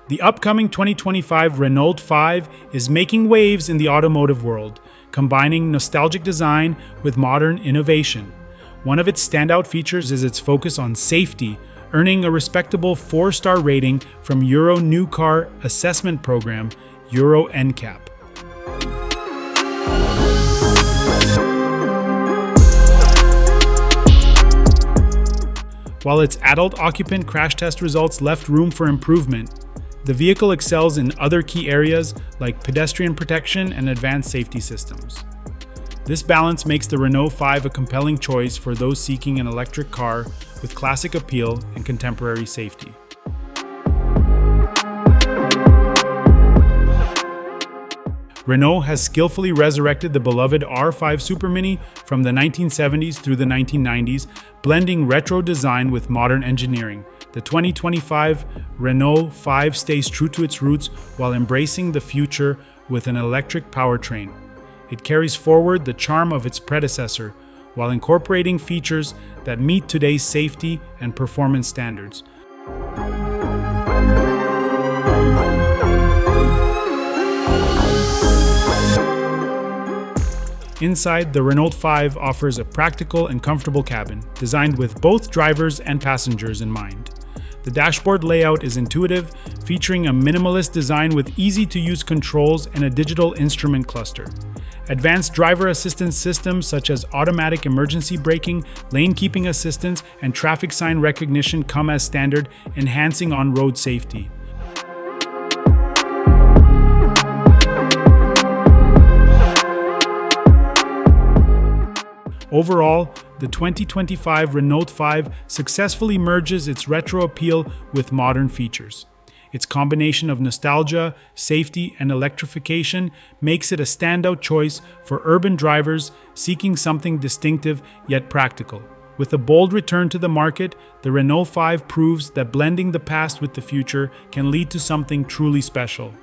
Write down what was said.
The upcoming 2025 Renault 5 is making waves in the automotive world, combining nostalgic design with modern innovation. One of its standout features is its focus on safety, earning a respectable 4-star rating from Euro New Car Assessment Program, Euro NCAP. While its adult occupant crash test results left room for improvement, the vehicle excels in other key areas like pedestrian protection and advanced safety systems. This balance makes the Renault 5 a compelling choice for those seeking an electric car with classic appeal and contemporary safety. Renault has skillfully resurrected the beloved R5 Supermini from the 1970s through the 1990s, blending retro design with modern engineering. The 2025 Renault 5 stays true to its roots while embracing the future with an electric powertrain. It carries forward the charm of its predecessor while incorporating features that meet today's safety and performance standards. Inside, the Renault 5 offers a practical and comfortable cabin, designed with both drivers and passengers in mind. The dashboard layout is intuitive, featuring a minimalist design with easy-to-use controls and a digital instrument cluster. Advanced driver assistance systems such as automatic emergency braking, lane keeping assistance, and traffic sign recognition come as standard, enhancing on-road safety. Overall, the 2025 Renault 5 successfully merges its retro appeal with modern features. Its combination of nostalgia, safety, and electrification makes it a standout choice for urban drivers seeking something distinctive yet practical. With a bold return to the market, the Renault 5 proves that blending the past with the future can lead to something truly special.